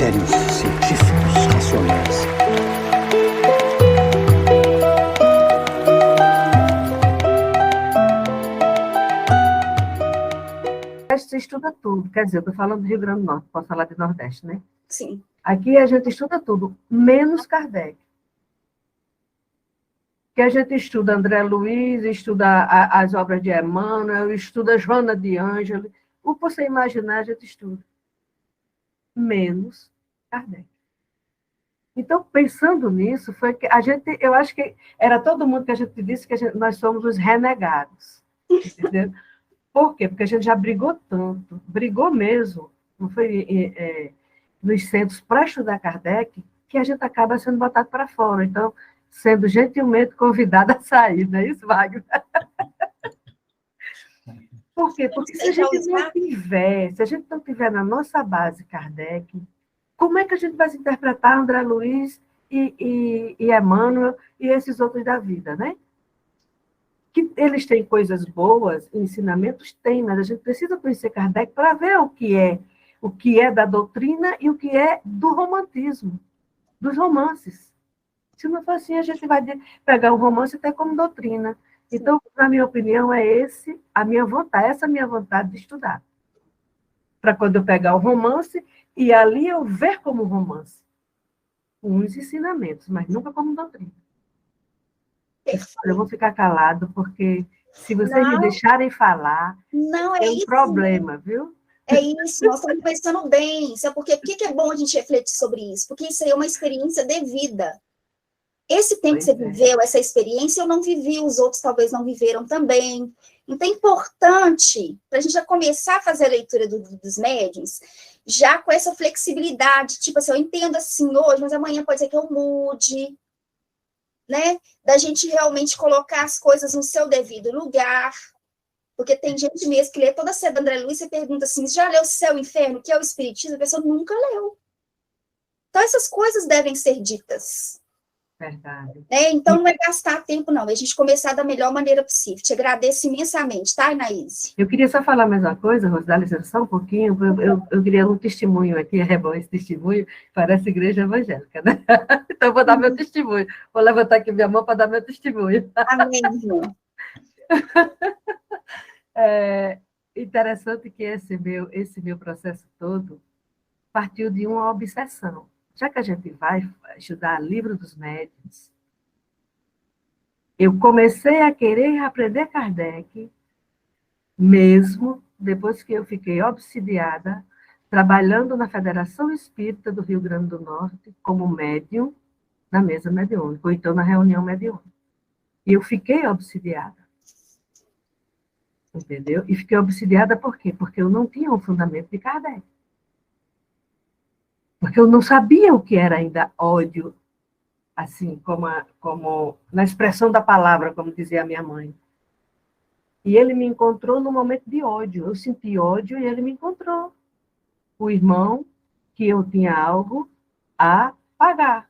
critérios científicos racionais. Você estuda tudo, quer dizer, eu estou falando do Rio Grande do Norte, posso falar de Nordeste, né? Sim. Aqui a gente estuda tudo, menos Kardec. Que a gente estuda André Luiz, estuda as obras de Emmanuel, estuda Joana de Ângeles, o que você imaginar a gente estuda, menos Kardec. Então, pensando nisso, foi que a gente, eu acho que era todo mundo que a gente disse que nós somos os renegados, entendeu? Por quê? Porque a gente já brigou tanto, brigou mesmo, não foi nos centros para estudar Kardec, que a gente acaba sendo botado para fora. Então, sendo gentilmente convidada a sair, não é isso, Wagner? Por quê? Porque se a gente não tiver na nossa base Kardec, como é que a gente vai se interpretar André Luiz e Emmanuel e esses outros da vida, né? Que eles têm coisas boas, ensinamentos tem, mas a gente precisa conhecer Kardec para ver o que é da doutrina e o que é do romantismo, dos romances. Se não for assim, a gente vai pegar o romance até como doutrina. Então, na minha opinião, essa a minha vontade de estudar. Para quando eu pegar o romance, e ali eu ver como romance. Com uns ensinamentos, mas nunca como doutrina. Eu vou ficar calado, porque se vocês me deixarem falar, não é um problema, viu? É isso, nós estamos pensando bem. Sabe por quê? Por que é bom a gente refletir sobre isso? Porque isso aí é uma experiência de vida. Esse tempo que você viveu, essa experiência, eu não vivi, os outros talvez não viveram também. Então, é importante, para a gente já começar a fazer a leitura dos médiuns, já com essa flexibilidade, tipo assim, eu entendo assim hoje, mas amanhã pode ser que eu mude, né? Da gente realmente colocar as coisas no seu devido lugar, porque tem gente mesmo que lê toda a série da André Luiz e pergunta assim, já leu Céu e Inferno, que é o Espiritismo? A pessoa nunca leu. Então, essas coisas devem ser ditas. Verdade. Então, não é gastar tempo, não. É a gente começar da melhor maneira possível. Te agradeço imensamente, tá, Inaíse? Eu queria só falar mais uma coisa, Rosa, dá licença só um pouquinho. Eu queria um testemunho aqui, é bom esse testemunho, parece igreja evangélica, né? Então, eu vou dar meu testemunho. Vou levantar aqui minha mão para dar meu testemunho. Amém, irmã. É interessante que esse meu processo todo partiu de uma obsessão. Já que a gente vai estudar livro dos médiuns, eu comecei a querer aprender Kardec, mesmo depois que eu fiquei obsidiada, trabalhando na Federação Espírita do Rio Grande do Norte, como médium, na mesa mediúnica, ou então na reunião mediúnica. E eu fiquei obsidiada. Entendeu? E fiquei obsidiada por quê? Porque eu não tinha um fundamento de Kardec. Porque eu não sabia o que era ainda ódio, assim, como na expressão da palavra, como dizia a minha mãe. E ele me encontrou no momento de ódio. Eu senti ódio e ele me encontrou. O irmão, que eu tinha algo a pagar.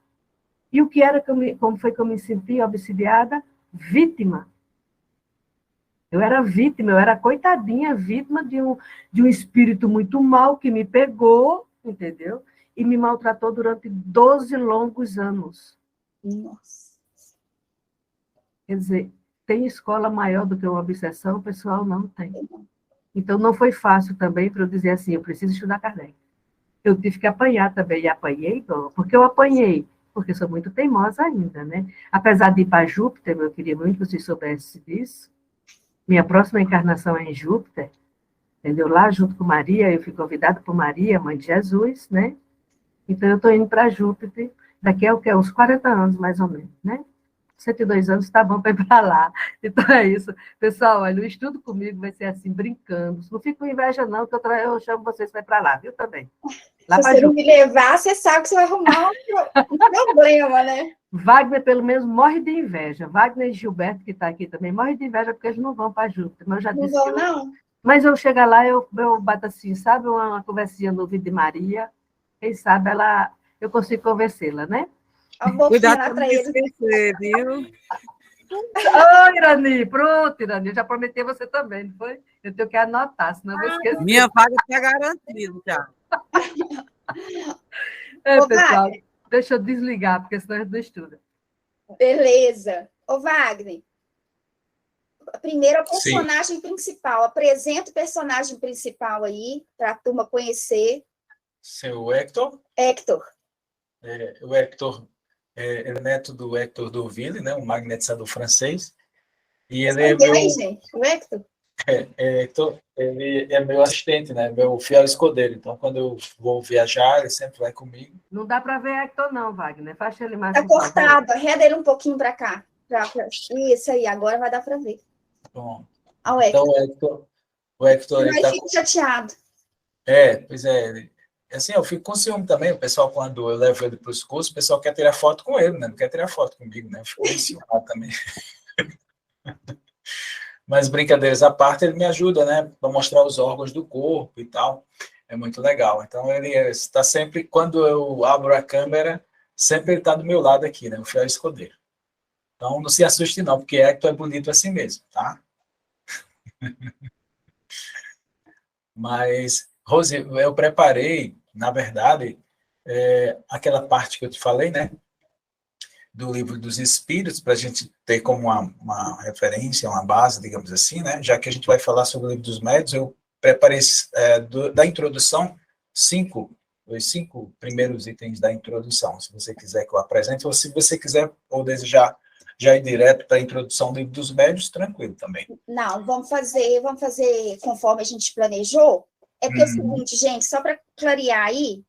E o que era como foi que eu me senti obsidiada? Vítima. Eu era vítima, eu era coitadinha, vítima de um espírito muito mau que me pegou, entendeu? E me maltratou durante 12 longos anos. Nossa. Quer dizer, tem escola maior do que uma obsessão? O pessoal não tem. Então, não foi fácil também para eu dizer assim, eu preciso estudar Kardec. Eu tive que apanhar também, e apanhei, porque eu apanhei, porque sou muito teimosa ainda, né? Apesar de ir para Júpiter, eu queria muito que vocês soubessem disso. Minha próxima encarnação é em Júpiter, entendeu? Lá, junto com Maria, eu fui convidada por Maria, mãe de Jesus, né? Então, eu estou indo para Júpiter, daqui a uns 40 anos, mais ou menos, né? 102 anos, está bom para ir para lá. Então, é isso. Pessoal, olha, o estudo comigo vai ser assim, brincando. Não fico com inveja, não, que eu chamo vocês para ir para lá, viu, também? Lá se você não me levar, você sabe que você vai arrumar um problema, né? Wagner, pelo menos, morre de inveja. Wagner e Gilberto, que está aqui também, morre de inveja porque eles não vão para Júpiter. Mas eu já disse não vão, não? Mas eu chegar lá, eu bato assim, sabe, uma conversinha no ouvido de Maria, quem sabe eu consigo convencê-la, né? Cuidado para ele. Esquecer, viu? Ô, Irani, pronto, Irani, eu já prometi a você também, não foi? Eu tenho que anotar, senão eu vou esquecer. Minha vaga está garantida já. Ô, pessoal, Wagner, deixa eu desligar, porque senão a gente não estuda. beleza. Ô, Wagner, primeiro o Sim. personagem principal. Apresenta o personagem principal aí, para a turma conhecer. Seu Hector. Hector. O Hector ele é neto do Hector D'Urville, né, um magnetizador francês. E ele é Entendeu aí, meu, gente? O Hector? Hector, ele é meu assistente, né, meu fiel escudeiro. Então, quando eu vou viajar, ele sempre vai comigo. Não dá para ver Hector, não, Wagner. Fecha ele mais, Tá por favor. cortado. Arreda ele um pouquinho para cá. Isso aí, agora vai dar para ver. Bom, Ó, o então, Hector. o Hector ele Mas está fica chateado. Pois é. Assim, eu fico com ciúme também, o pessoal, quando eu levo ele para os cursos, o pessoal quer tirar foto com ele, né? Não quer tirar foto comigo, né? Eu fico enciumado também. Mas, brincadeiras à parte, ele me ajuda, né? Para mostrar os órgãos do corpo e tal. É muito legal. Então, ele está sempre, quando eu abro a câmera, sempre ele está do meu lado aqui, né? O fiel escudeiro. Então, não se assuste não, porque Hector é bonito assim mesmo, tá? Mas, Rose, eu preparei, na verdade, aquela parte que eu te falei, né? Do livro dos Espíritos, para a gente ter como uma referência, uma base, digamos assim, né? Já que a gente vai falar sobre o livro dos Médiuns, eu preparei da introdução os 5 primeiros itens da introdução, se você quiser que eu apresente, ou se você quiser ou desejar já ir direto para a introdução do livro dos Médiuns, tranquilo também. Não, vamos fazer conforme a gente planejou. É porque é o seguinte, gente, só para clarear aí,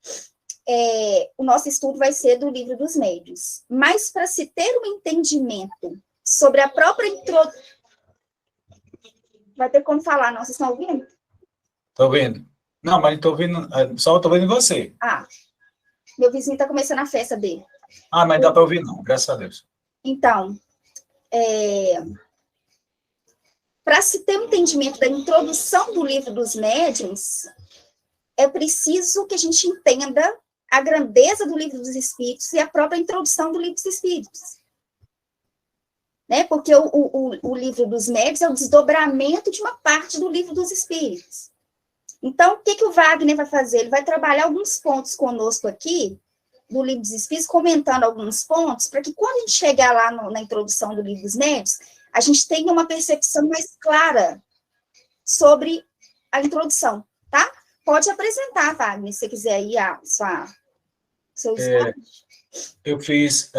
o nosso estudo vai ser do livro dos médiuns. Mas para se ter um entendimento sobre a própria introdução. Vai ter como falar, não? Vocês estão ouvindo? Estou ouvindo. Não, mas estou ouvindo, só estou ouvindo você. Ah, meu vizinho está começando a festa dele. Ah, mas dá para ouvir não, graças a Deus. Então, para se ter um entendimento da introdução do livro dos médiuns, é preciso que a gente entenda a grandeza do livro dos Espíritos e a própria introdução do livro dos Espíritos. Né? Porque o livro dos médiuns é o desdobramento de uma parte do livro dos Espíritos. Então, o que o Wagner vai fazer? Ele vai trabalhar alguns pontos conosco aqui, do livro dos Espíritos, comentando alguns pontos, para que quando a gente chegar lá na introdução do livro dos médiuns, a gente tenha uma percepção mais clara sobre a introdução, tá? Pode apresentar, Wagner, se você quiser aí seu slide. Eu fiz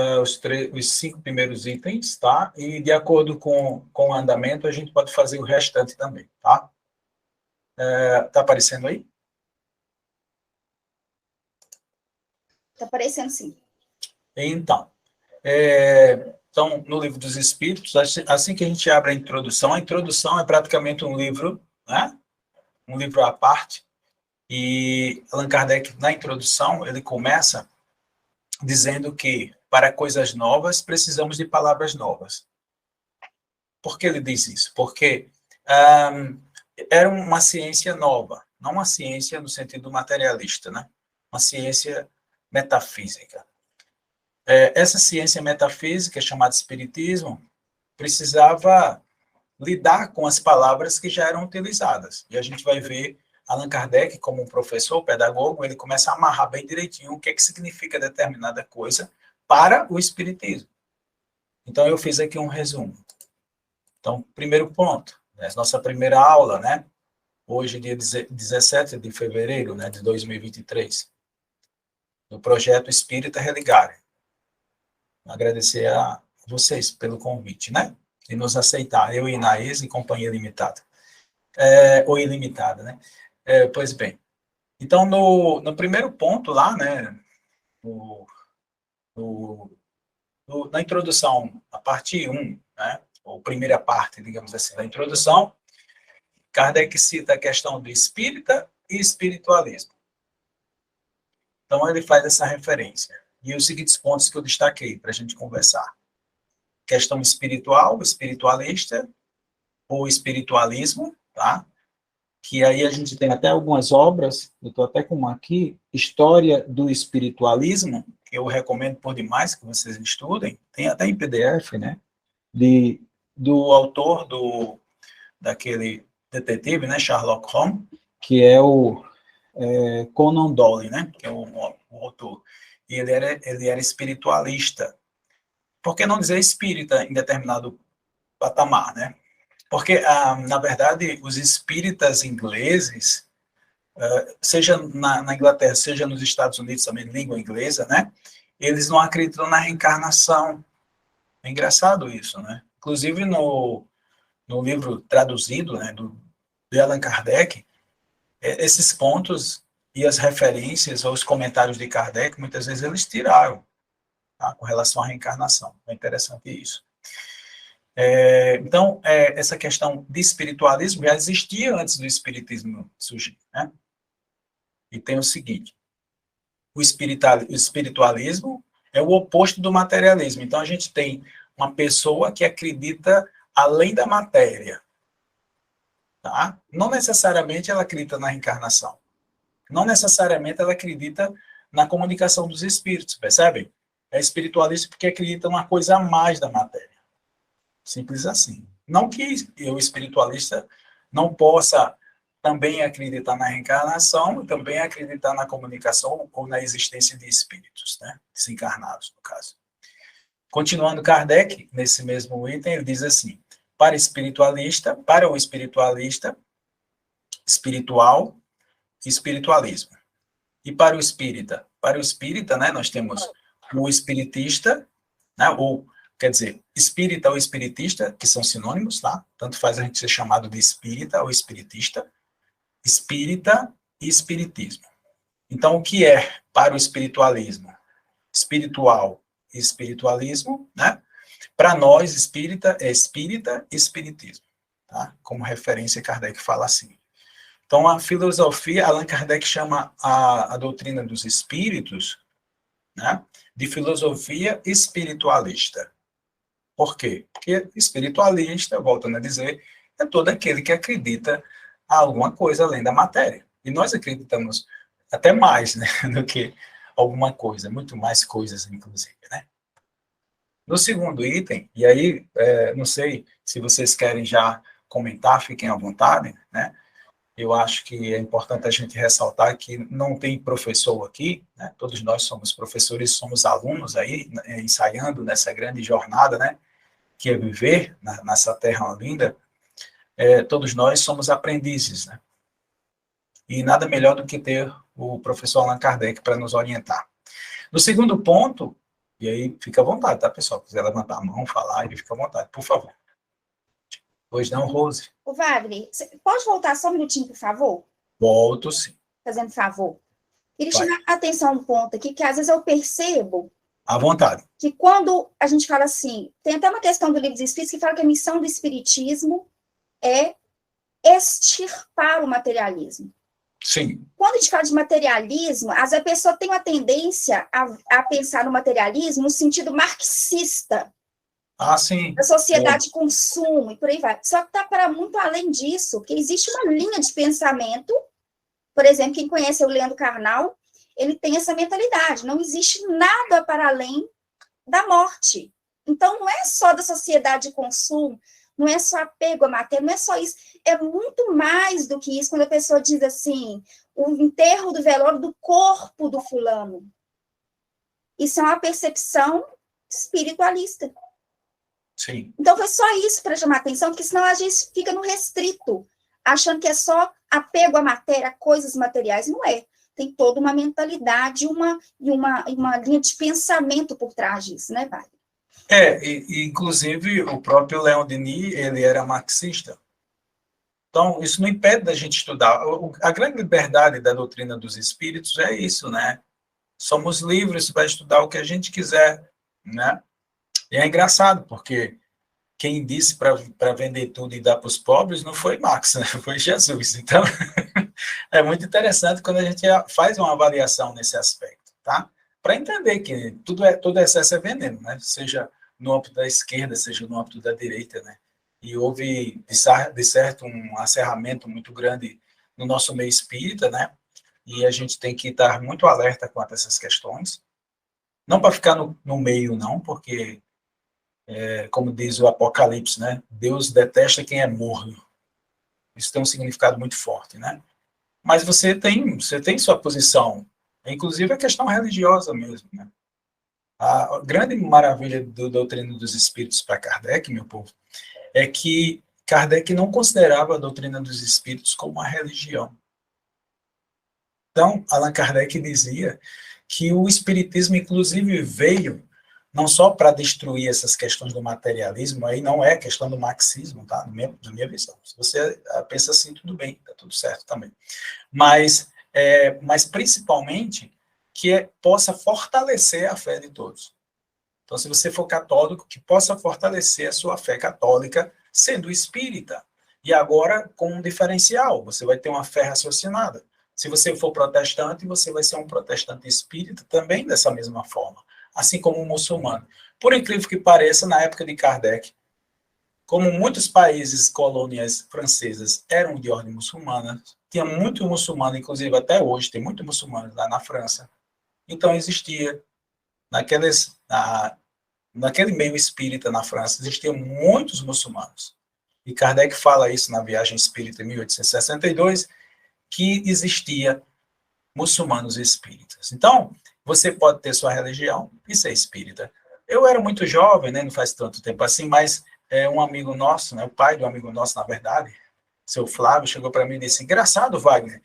os 5 primeiros itens, tá? E de acordo com o andamento, a gente pode fazer o restante também, tá? Tá aparecendo aí? Tá aparecendo sim. Então, no livro dos Espíritos, assim que a gente abre a introdução é praticamente um livro, né? Um livro à parte, e Allan Kardec, na introdução, ele começa dizendo que, para coisas novas, precisamos de palavras novas. Por que ele diz isso? Porque era uma ciência nova, não uma ciência no sentido materialista, né? Uma ciência metafísica. Essa ciência metafísica, chamada espiritismo, precisava lidar com as palavras que já eram utilizadas. E a gente vai ver Allan Kardec, como um professor, pedagogo, ele começa a amarrar bem direitinho o que significa determinada coisa para o espiritismo. Então, eu fiz aqui um resumo. Então, primeiro ponto, nossa primeira aula, né? Hoje, dia 17 de fevereiro, né, de 2023, do projeto Espírita Religar. Agradecer a vocês pelo convite, né? De nos aceitar, eu e Inaís e Companhia Limitada. Ou Ilimitada, né? Pois bem. Então, no primeiro ponto lá, né? Na introdução, a parte 1, né? Ou primeira parte, digamos assim, da introdução, Kardec cita a questão do espírita e espiritualismo. Então, ele faz essa referência. E os seguintes pontos que eu destaquei para a gente conversar. Questão espiritual, espiritualista, ou espiritualismo, tá? Que aí a gente tem até algumas obras, eu estou até com uma aqui, História do Espiritualismo, que eu recomendo por demais que vocês estudem, tem até em PDF, né? Do autor daquele detetive, né, Sherlock Holmes, que é o Conan Doyle, né? Que é o autor. E ele era espiritualista. Por que não dizer espírita em determinado patamar, né? Porque, na verdade, os espíritas ingleses, seja na Inglaterra, seja nos Estados Unidos, também língua inglesa, né? Eles não acreditam na reencarnação. É engraçado isso, né? Inclusive, no livro traduzido, né, de Allan Kardec, esses pontos e as referências ou os comentários de Kardec, muitas vezes eles tiraram, tá, com relação à reencarnação. É interessante isso. Então, essa questão de espiritualismo já existia antes do espiritismo surgir, né? E tem o seguinte, o espiritualismo é o oposto do materialismo. Então, a gente tem uma pessoa que acredita além da matéria, tá? Não necessariamente ela acredita na reencarnação. Não necessariamente ela acredita na comunicação dos espíritos, percebem? É espiritualista porque acredita numa coisa a mais da matéria. Simples assim. Não que eu, espiritualista, não possa também acreditar na reencarnação e também acreditar na comunicação ou na existência de espíritos, né? Desencarnados, no caso. Continuando, Kardec, nesse mesmo item, ele diz assim, para o espiritualista, espiritual e espiritualismo. E para o espírita, né, nós temos o espiritista, né, ou, quer dizer, espírita ou espiritista, que são sinônimos, tá? Tanto faz a gente ser chamado de espírita ou espiritista, espírita e espiritismo. Então, o que é para o espiritualismo? Espiritual e espiritualismo, né? Para nós, espírita é espírita e espiritismo, tá? Como referência, Kardec fala assim. Então, a filosofia, Allan Kardec chama a doutrina dos espíritos, né, de filosofia espiritualista. Por quê? Porque espiritualista, voltando a dizer, é todo aquele que acredita a alguma coisa além da matéria. E nós acreditamos até mais, né, do que alguma coisa, muito mais coisas, inclusive, né? No segundo item, e aí, não sei se vocês querem já comentar, fiquem à vontade, né? Eu acho que é importante a gente ressaltar que não tem professor aqui, né? Todos nós somos professores, somos alunos aí, ensaiando nessa grande jornada, né? Que é viver nessa terra linda. Todos nós somos aprendizes, né? E nada melhor do que ter o professor Allan Kardec para nos orientar. No segundo ponto, e aí fica à vontade, tá, pessoal? Se quiser levantar a mão, falar, fica à vontade, por favor. Pois não, Rose? O Wagner, pode voltar só um minutinho, por favor? Volto, sim. Fazendo favor. Queria Vai. chamar a atenção um ponto aqui, que às vezes eu percebo À vontade. que quando a gente fala assim, tem até uma questão do livro dos Espíritos que fala que a missão do Espiritismo é extirpar o materialismo. Sim. Quando a gente fala de materialismo, às vezes a pessoa tem uma tendência a pensar no materialismo no sentido marxista, Ah, sim. da sociedade de consumo e por aí vai. Só que está para muito além disso, que existe uma linha de pensamento, por exemplo, quem conhece o Leandro Carnal, ele tem essa mentalidade, não existe nada para além da morte. Então, não é só da sociedade de consumo, não é só apego à matéria, não é só isso, é muito mais do que isso, quando a pessoa diz assim, o enterro do velório do corpo do fulano. Isso é uma percepção espiritualista. Sim. Então, foi só isso para chamar a atenção, porque senão a gente fica no restrito, achando que é só apego à matéria, a coisas materiais. Não é. Tem toda uma mentalidade, uma linha de pensamento por trás disso, né, Wagner? Inclusive, o próprio Leon Denis, ele era marxista. Então, isso não impede da gente estudar. A grande liberdade da doutrina dos espíritos é isso, né? Somos livres para estudar o que a gente quiser, né? E é engraçado, porque quem disse para vender tudo e dar para os pobres não foi Marx, né? Foi Jesus. Então, é muito interessante quando a gente faz uma avaliação nesse aspecto, tá? Para entender que todo excesso é veneno, né? Seja no âmbito da esquerda, seja no âmbito da direita, né? E houve, de certo, um acerramento muito grande no nosso meio espírita, né? E a gente tem que estar muito alerta quanto a essas questões. Não para ficar no meio, não, porque, como diz o Apocalipse, né? Deus detesta quem é morno. Isso tem um significado muito forte, né? Mas você tem sua posição, inclusive a questão religiosa mesmo, né? A grande maravilha do Doutrina dos Espíritos para Kardec, meu povo, é que Kardec não considerava a doutrina dos espíritos como uma religião. Então, Allan Kardec dizia que o espiritismo, inclusive, veio não só para destruir essas questões do materialismo, aí não é questão do marxismo, tá? Na minha visão. Se você pensa assim, tudo bem, tá tudo certo também. Mas principalmente que possa fortalecer a fé de todos. Então, se você for católico, que possa fortalecer a sua fé católica sendo espírita. E agora, com um diferencial, você vai ter uma fé raciocinada. Se você for protestante, você vai ser um protestante espírita também dessa mesma forma, assim como um muçulmano. Por incrível que pareça, na época de Kardec, como muitos países, colônias francesas eram de ordem muçulmana, tinha muito muçulmano, inclusive até hoje, tem muito muçulmano lá na França. Então, existia, naquele meio espírita na França, existiam muitos muçulmanos. E Kardec fala isso na Viagem Espírita, em 1862, que existia muçulmanos espíritas. Então, você pode ter sua religião e ser espírita. Eu era muito jovem, né, não faz tanto tempo assim, mas um amigo nosso, né, o pai de um amigo nosso, na verdade, seu Flávio, chegou para mim e disse, engraçado, Wagner,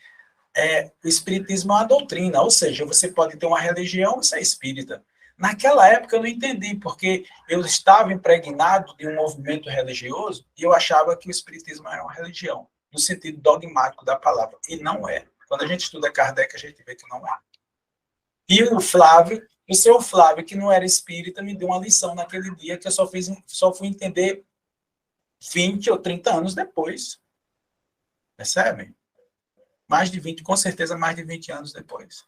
o espiritismo é uma doutrina, ou seja, você pode ter uma religião e ser espírita. Naquela época eu não entendi, porque eu estava impregnado de um movimento religioso e eu achava que o espiritismo era uma religião, no sentido dogmático da palavra, e não é. Quando a gente estuda Kardec, a gente vê que não é. E o seu Flávio, que não era espírita, me deu uma lição naquele dia que eu só fui entender 20 ou 30 anos depois. Percebem? Mais de 20, com certeza mais de 20 anos depois.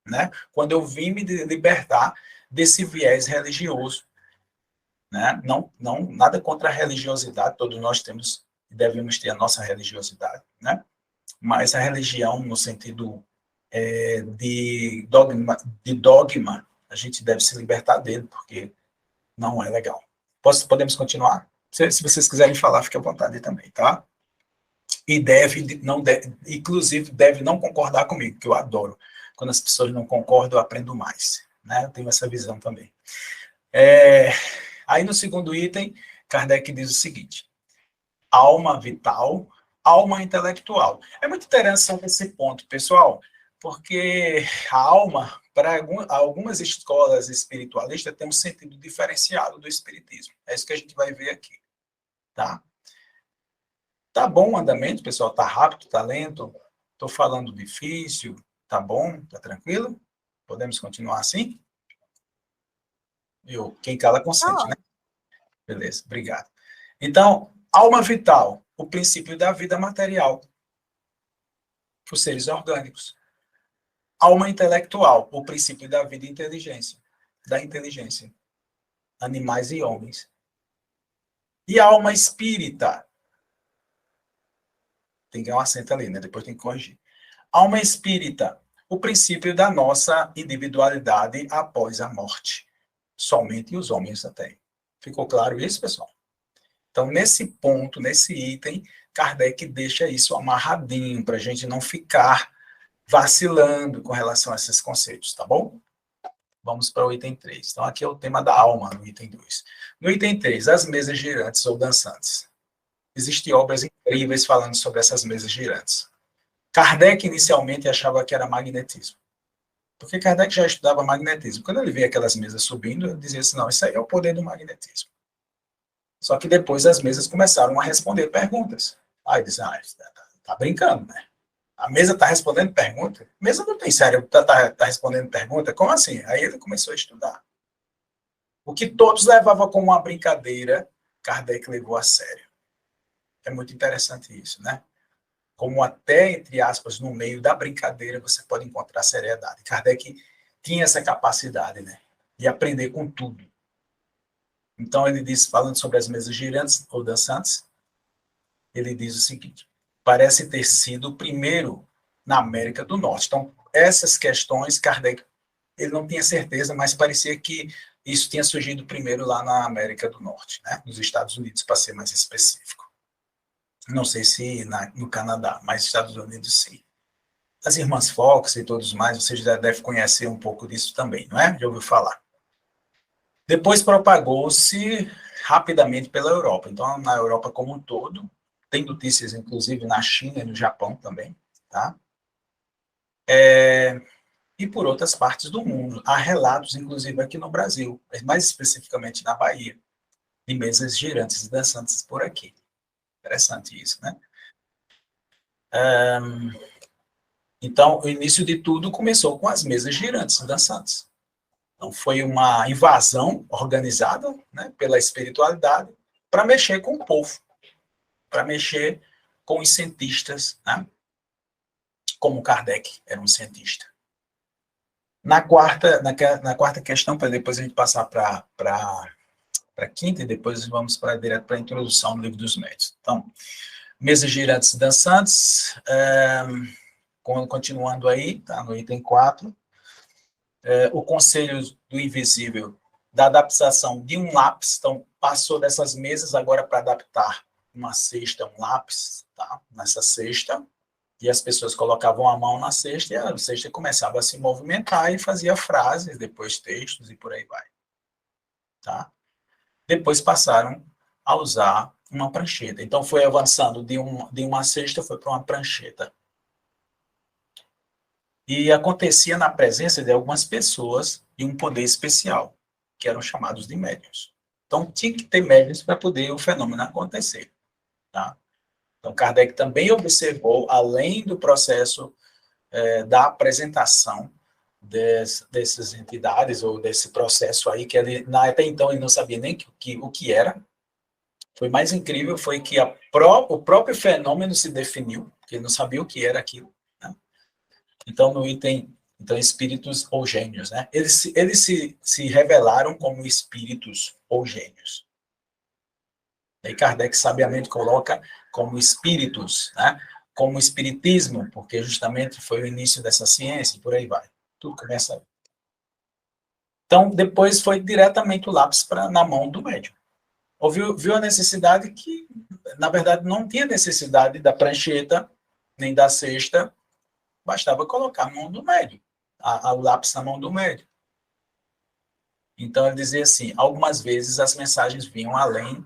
Né? Quando eu vim me libertar desse viés religioso. Né? Não, nada contra a religiosidade, todos nós temos e devemos ter a nossa religiosidade. Né? Mas a religião, no sentido de dogma, a gente deve se libertar dele, porque não é legal. Podemos continuar? Se vocês quiserem falar, fique à vontade também, tá? E inclusive, deve não concordar comigo, que eu adoro. Quando as pessoas não concordam, eu aprendo mais. Né? Eu tenho essa visão também. Aí, no segundo item, Kardec diz o seguinte, alma vital, alma intelectual. É muito interessante esse ponto, pessoal, porque a alma, para algumas escolas espiritualistas, tem um sentido diferenciado do espiritismo. É isso que a gente vai ver aqui. Tá? Tá bom o andamento, pessoal? Tá rápido, tá lento? Tô falando difícil? Tá bom? Tá tranquilo? Podemos continuar assim? Quem cala consente, né? Beleza, obrigado. Então, alma vital, o princípio da vida material, para os seres orgânicos. Alma intelectual, o princípio da vida e inteligência, da inteligência, animais e homens. E alma espírita, tem que dar um acento ali, né? Depois tem que corrigir. Alma espírita, o princípio da nossa individualidade após a morte. Somente os homens a têm. Ficou claro isso, pessoal? Então, nesse ponto, nesse item, Kardec deixa isso amarradinho, para a gente não ficar vacilando com relação a esses conceitos, tá bom? Vamos para o item 3. Então, aqui é o tema da alma, no item 2. No item 3, as mesas girantes ou dançantes. Existem obras incríveis falando sobre essas mesas girantes. Kardec, inicialmente, achava que era magnetismo. Porque Kardec já estudava magnetismo. Quando ele via aquelas mesas subindo, ele dizia assim, não, isso aí é o poder do magnetismo. Só que depois as mesas começaram a responder perguntas. Aí ele disse, tá brincando, né? A mesa está respondendo pergunta? A mesa não tem cérebro, tá respondendo pergunta? Como assim? Aí ele começou a estudar. O que todos levavam como uma brincadeira, Kardec levou a sério. É muito interessante isso, né? Como até, entre aspas, no meio da brincadeira, você pode encontrar seriedade. Kardec tinha essa capacidade, né? De aprender com tudo. Então, ele diz, falando sobre as mesas girantes ou dançantes, ele diz o seguinte, parece ter sido o primeiro na América do Norte. Então, essas questões, Kardec, ele não tinha certeza, mas parecia que isso tinha surgido primeiro lá na América do Norte, né? Nos Estados Unidos, para ser mais específico. Não sei se no Canadá, mas Estados Unidos sim. as irmãs Fox e todos mais, vocês já devem conhecer um pouco disso também, não é? Já ouviu falar. Depois propagou-se rapidamente pela Europa. Então, na Europa como um todo, tem notícias, inclusive, na China e no Japão também, tá? E por outras partes do mundo. Há relatos, inclusive, aqui no Brasil, mais especificamente na Bahia, de mesas girantes e dançantes por aqui. Interessante isso, né? Então, o início de tudo começou com as mesas girantes e dançantes. Então, foi uma invasão organizada, né, pela espiritualidade para mexer com o povo, para mexer com os cientistas, né? Como Kardec era um cientista. Na quarta questão, para depois a gente passar para a quinta, e depois vamos direto para a introdução do Livro dos Médiuns. Então, mesas girantes e dançantes, continuando aí, tá, no item 4, o Conselho do Invisível, da adaptação de um lápis, então, passou dessas mesas agora para adaptar uma cesta, um lápis, tá, nessa cesta, e as pessoas colocavam a mão na cesta, e a cesta começava a se movimentar e fazia frases, depois textos, e por aí vai. Tá? Depois passaram a usar uma prancheta. Então, foi avançando de uma cesta, foi para uma prancheta. E acontecia na presença de algumas pessoas e um poder especial, que eram chamados de médiuns. Então, tinha que ter médiuns para poder o fenômeno acontecer. Tá? Então, Kardec também observou, além do processo da apresentação dessas entidades, ou desse processo aí, que ele, até então ele não sabia nem o que era. Foi mais incrível, foi que o próprio fenômeno se definiu, porque ele não sabia o que era aquilo. Né? Então, no item, espíritos ou gênios, né? Eles se revelaram como espíritos ou gênios. E Kardec sabiamente coloca como espíritos, né? Como espiritismo, porque justamente foi o início dessa ciência, e por aí vai. Tudo começa aí. Então, depois foi diretamente o lápis na mão do médium. Viu a necessidade que, na verdade, não tinha necessidade da prancheta, nem da cesta, bastava colocar a mão do médium, o lápis na mão do médium. Então, ele dizia assim, algumas vezes as mensagens vinham além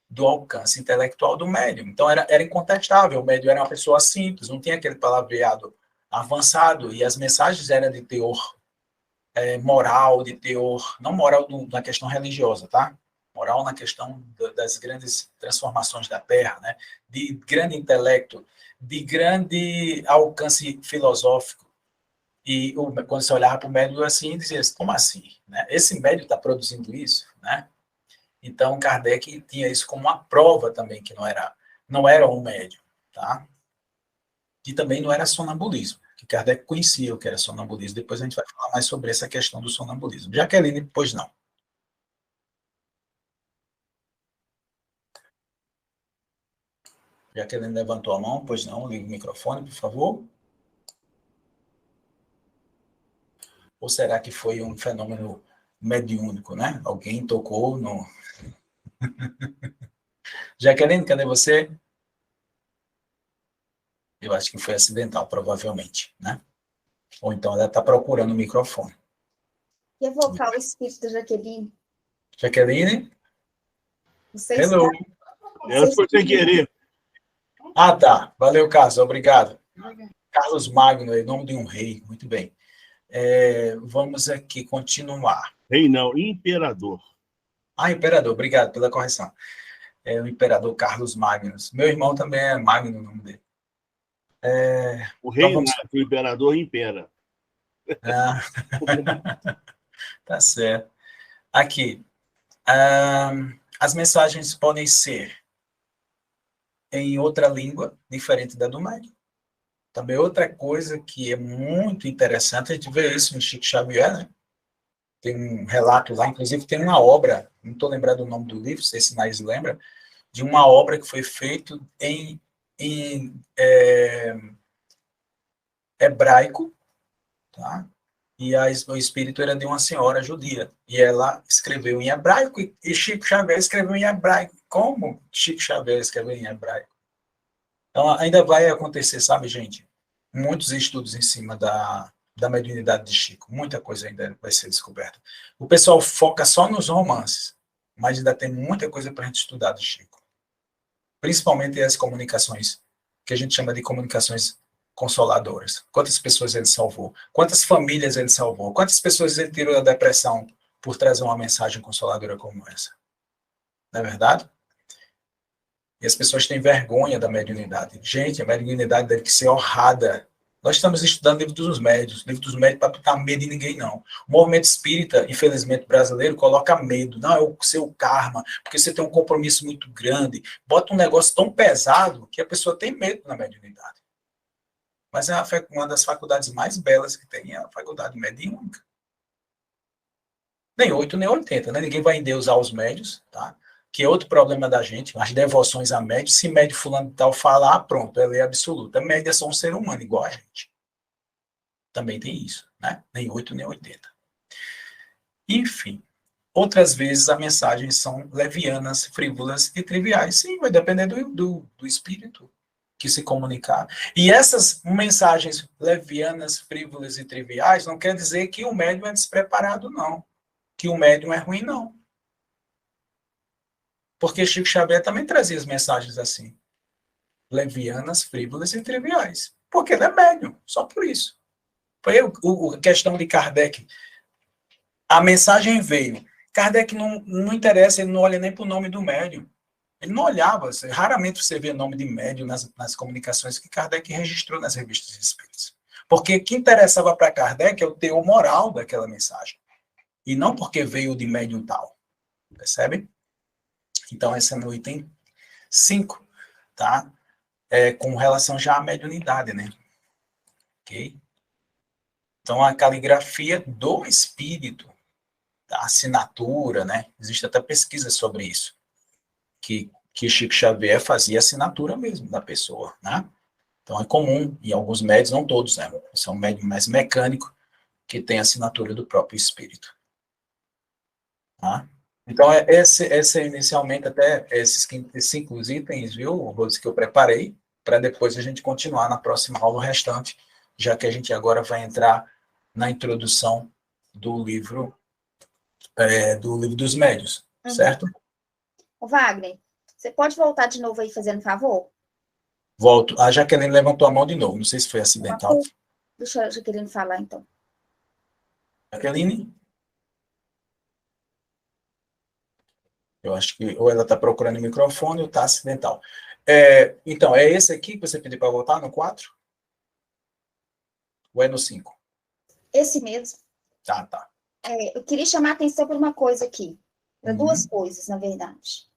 do alcance intelectual do médium. Então, era incontestável, o médium era uma pessoa simples, não tinha aquele palavreado avançado, e as mensagens eram de teor moral, de teor, não moral na questão religiosa, tá? Moral na questão das grandes transformações da Terra, né? De grande intelecto, de grande alcance filosófico. E quando você olhava para o médium assim, dizia, como assim? Né? Esse médium está produzindo isso? Né? Então, Kardec tinha isso como uma prova também, que não era um médium. Tá? E também não era sonambulismo, que Kardec conhecia o que era sonambulismo. Depois a gente vai falar mais sobre essa questão do sonambulismo. Jaqueline, pois não. Jaqueline levantou a mão, pois não, liga o microfone, por favor. Ou será que foi um fenômeno mediúnico, né? Alguém tocou no... Jaqueline, cadê você? Eu acho que foi acidental, provavelmente, né? Ou então ela está procurando o microfone. E evocar o espírito da Jaqueline. Jaqueline? Você Hello. Eu fui sem querer. Ah, tá. Valeu, Carlos. Obrigado. Carlos Magno, em nome de um rei. Muito bem. Vamos aqui continuar. Rei não, imperador. Ah, imperador. Obrigado pela correção. O imperador Carlos Magnus. Meu irmão também é Magno, o nome dele. O rei então nasce, o imperador impera. Ah, tá certo. Aqui. As mensagens podem ser em outra língua, diferente da do médium. Também outra coisa que é muito interessante, a gente vê isso no Chico Xavier, né? Tem um relato lá, inclusive tem uma obra, não estou lembrado do nome do livro, não sei se Naís lembra, de uma obra que foi feita em hebraico, tá? E o espírito era de uma senhora judia, e ela escreveu em hebraico, e Chico Xavier escreveu em hebraico. Como Chico Xavier escreveu em hebraico? Então, ainda vai acontecer, sabe, gente? muitos estudos em cima da mediunidade de Chico. Muita coisa ainda vai ser descoberta. O pessoal foca só nos romances, mas ainda tem muita coisa para a gente estudar de Chico. Principalmente as comunicações, que a gente chama de comunicações consoladoras. Quantas pessoas ele salvou? Quantas famílias ele salvou? Quantas pessoas ele tirou da depressão por trazer uma mensagem consoladora como essa? Não é verdade? E as pessoas têm vergonha da mediunidade. Gente, a mediunidade deve ser honrada. Nós estamos estudando o livro dos médiuns. O livro dos médiuns para botar medo em ninguém, não. O movimento espírita, infelizmente, brasileiro, coloca medo. Não, é o seu karma, porque você tem um compromisso muito grande. Bota um negócio tão pesado que a pessoa tem medo na mediunidade. Mas é uma das faculdades mais belas que tem, é a faculdade mediúnica. Nem 8, nem 80, né? Ninguém vai endeusar os médios, tá? Que é outro problema da gente, as devoções a médios. Se médio fulano de tal falar, pronto, é lei absoluta. Médio é só um ser humano, igual a gente. Também tem isso, né? Nem 8, nem 80. Enfim, outras vezes as mensagens são levianas, frívolas e triviais. Sim, vai depender do espírito que se comunicar. E essas mensagens levianas, frívolas e triviais não quer dizer que o médium é despreparado, não. Que o médium é ruim, não. Porque Chico Xavier também trazia as mensagens assim. Levianas, frívolas e triviais. Porque ele é médium, só por isso. Foi a questão de Kardec. A mensagem veio. Kardec não interessa, ele não olha nem para o nome do médium. Ele não olhava, raramente você vê nome de médium nas comunicações que Kardec registrou nas revistas espíritas. Porque o que interessava para Kardec é o teor moral daquela mensagem. E não porque veio de médium tal. Percebe? Então, esse é no item 5, tá? Com relação já à mediunidade, né? Ok? Então, a caligrafia do espírito, a assinatura, né? Existe até pesquisa sobre isso. Que Chico Xavier fazia assinatura mesmo da pessoa, né? Então, é comum, e alguns médiuns, não todos, né? São médiums mais mecânicos, que tem assinatura do próprio espírito. Tá? Então, esse é inicialmente até esses 5 itens, viu, Rose, que eu preparei, para depois a gente continuar na próxima aula o restante, já que a gente agora vai entrar na introdução do livro dos médiuns, certo? Wagner, você pode voltar de novo aí, fazendo favor? Volto. A Jaqueline levantou a mão de novo, não sei se foi acidental. Deixa a Jaqueline falar, então. Jaqueline? Eu acho que ou ela está procurando o microfone ou está acidental. Então, é esse aqui que você pediu para voltar, no 4? Ou é no 5? Esse mesmo. Tá. Eu queria chamar a atenção para uma coisa aqui. Para duas coisas, na verdade.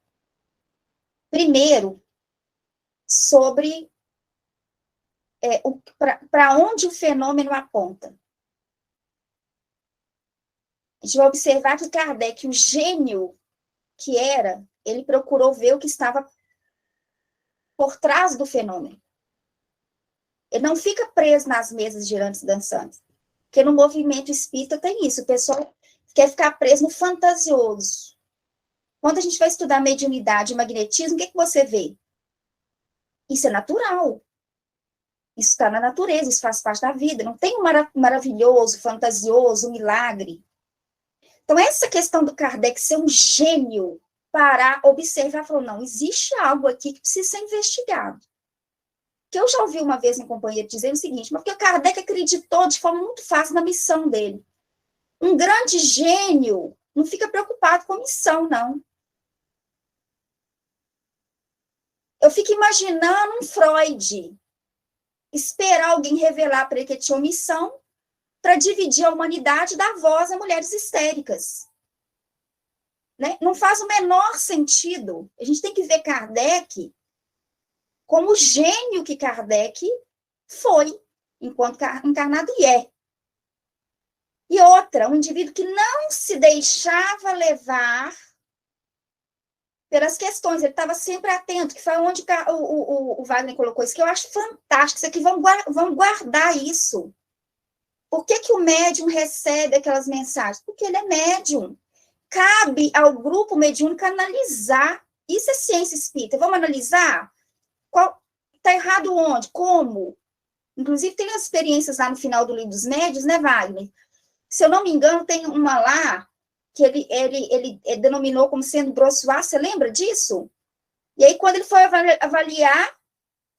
Primeiro, sobre para onde o fenômeno aponta. A gente vai observar que Kardec, o gênio que era, ele procurou ver o que estava por trás do fenômeno. Ele não fica preso nas mesas girantes dançantes. Porque no movimento espírita tem isso. O pessoal quer ficar preso no fantasioso. Quando a gente vai estudar mediunidade e magnetismo, o que você vê? Isso é natural. Isso está na natureza, isso faz parte da vida. Não tem um maravilhoso, fantasioso, milagre. Então, essa questão do Kardec ser um gênio para observar, falou, não, existe algo aqui que precisa ser investigado. Que eu já ouvi uma vez um companheiro dizer o seguinte, mas porque Kardec acreditou de forma muito fácil na missão dele. Um grande gênio não fica preocupado com a missão, não. Eu fico imaginando um Freud esperar alguém revelar para ele que tinha uma missão para dividir a humanidade e dar voz a mulheres histéricas. Né? Não faz o menor sentido. A gente tem que ver Kardec como o gênio que Kardec foi, enquanto encarnado e é. E outra, um indivíduo que não se deixava levar pelas questões, ele estava sempre atento, que foi onde o Wagner colocou isso, que eu acho fantástico, isso aqui, vamos guardar isso. Por que o médium recebe aquelas mensagens? Porque ele é médium. Cabe ao grupo mediúnico analisar. Isso é ciência espírita. Vamos analisar? Está errado onde? Como? Inclusive, tem as experiências lá no final do Livro dos Médiuns, né, Wagner? Se eu não me engano, tem uma lá que ele denominou como sendo brossoar, você lembra disso? E aí, quando ele foi avaliar,